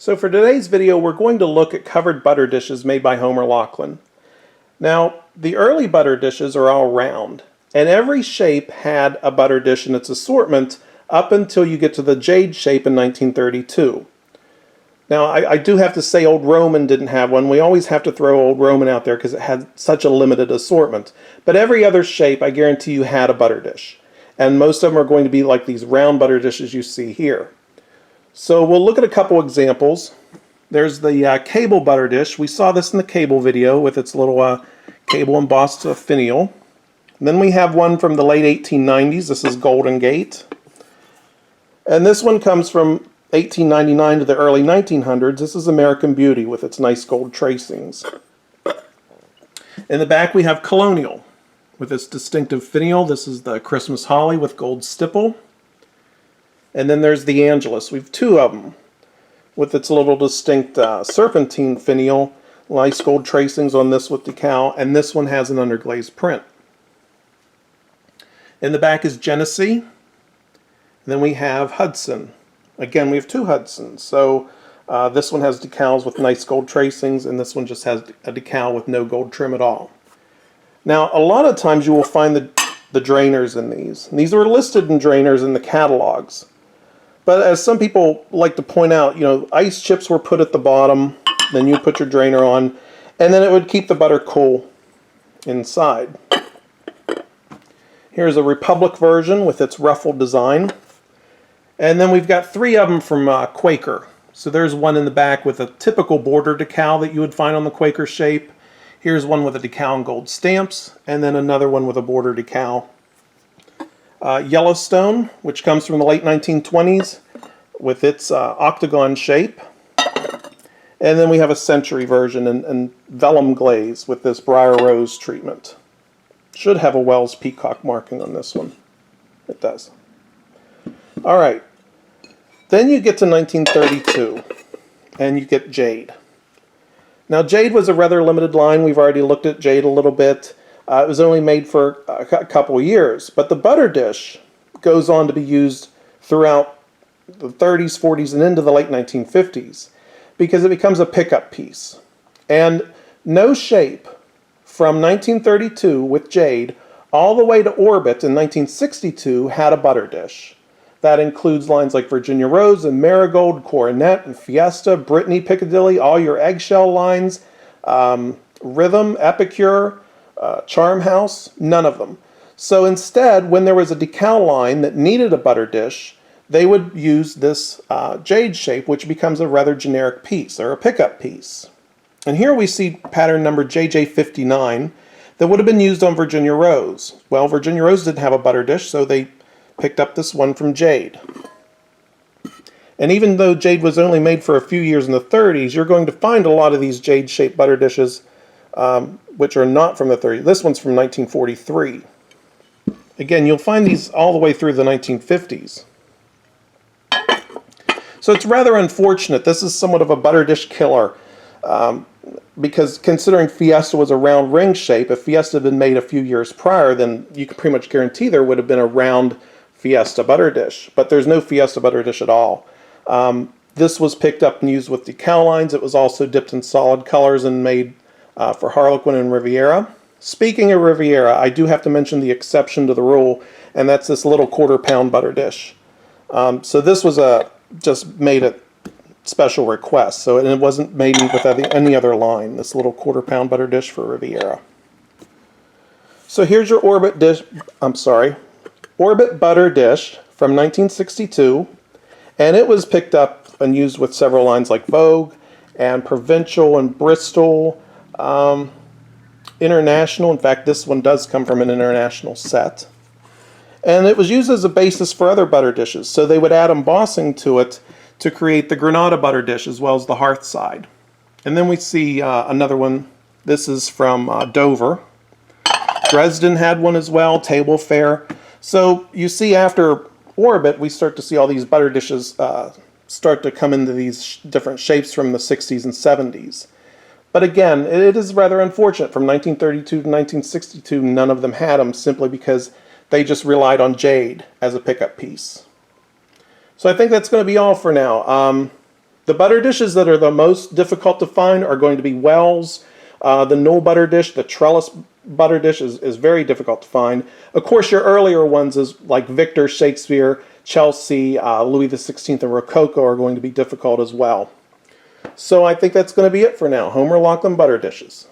So for today's video, we're going to look at covered butter dishes made by Homer Laughlin. Now, the early butter dishes are all round, and every shape had a butter dish in its assortment up until you get to the Jade shape in 1932. Now, I do have to say Old Roman didn't have one. We always have to throw Old Roman out there because it had such a limited assortment. But every other shape, I guarantee you, had a butter dish. And most of them are going to be like these round butter dishes you see here. So we'll look at a couple examples. There's the cable butter dish. We saw this in the cable video with its little cable embossed finial. And then we have one from the late 1890s. This is Golden Gate. And this one comes from 1899 to the early 1900s. This is American Beauty with its nice gold tracings. In the back we have Colonial with its distinctive finial. This is the Christmas Holly with gold stipple. And then there's the Angelus. We have two of them with its little distinct serpentine finial. Nice gold tracings on this with decal, and this one has an underglazed print. In the back is Genesee. Then we have Hudson. Again, we have two Hudsons. So this one has decals with nice gold tracings, and this one just has a decal with no gold trim at all. Now, a lot of times you will find the drainers in these. And these are listed in drainers in the catalogs. But as some people like to point out, you know, ice chips were put at the bottom, then you put your drainer on, and then it would keep the butter cool inside. Here's a Republic version with its ruffled design. And then we've got three of them from Quaker. So there's one in the back with a typical border decal that you would find on the Quaker shape. Here's one with a decal and gold stamps, and then another one with a border decal. Yellowstone, which comes from the late 1920s with its octagon shape. And then we have a Century version in vellum glaze with this briar rose treatment. Should have a Wells peacock marking on this one. It does. All right. Then you get to 1932 and you get Jade. Now Jade was a rather limited line. We've already looked at Jade a little bit. It was only made for a couple of years, but the butter dish goes on to be used throughout the 30s, 40s, and into the late 1950s because it becomes a pickup piece. And no shape from 1932 with Jade all the way to Orbit in 1962 had a butter dish. That includes lines like Virginia Rose and Marigold, Coronet and Fiesta, Brittany, Piccadilly, all your eggshell lines, Rhythm, Epicure, Charm House, none of them. So instead, when there was a decal line that needed a butter dish, they would use this Jade shape, which becomes a rather generic piece, or a pickup piece. And here we see pattern number JJ59 that would have been used on Virginia Rose. Well, Virginia Rose didn't have a butter dish, so they picked up this one from Jade. And even though Jade was only made for a few years in the 30s, you're going to find a lot of these Jade-shaped butter dishes which are not from the 30s. This one's from 1943. Again, you'll find these all the way through the 1950s. So it's rather unfortunate. This is somewhat of a butter dish killer because considering Fiesta was a round ring shape, if Fiesta had been made a few years prior, then you can pretty much guarantee there would have been a round Fiesta butter dish. But there's no Fiesta butter dish at all. This was picked up and used with decal lines. It was also dipped in solid colors and made for Harlequin and Riviera. Speaking of Riviera, I do have to mention the exception to the rule, and that's this little quarter-pound butter dish. So this was just made at special request, so it wasn't made with any other line, this little quarter-pound butter dish for Riviera. So here's your Orbit butter dish from 1962, and it was picked up and used with several lines like Vogue and Provincial and Bristol, International. In fact, this one does come from an international set. And it was used as a basis for other butter dishes. So they would add embossing to it to create the Granada butter dish as well as the Hearth side. And then we see another one. This is from Dover. Dresden had one as well, Table Fare. So you see after Orbit, we start to see all these butter dishes start to come into these different shapes from the 60s and 70s. But again, it is rather unfortunate. From 1932 to 1962, none of them had them simply because they just relied on Jade as a pickup piece. So I think that's going to be all for now. The butter dishes that are the most difficult to find are going to be Wells. The Knoll butter dish, the trellis butter dish is very difficult to find. Of course, your earlier ones is like Victor, Shakespeare, Chelsea, Louis XVI, and Rococo are going to be difficult as well. So I think that's going to be it for now. Homer Laughlin butter dishes.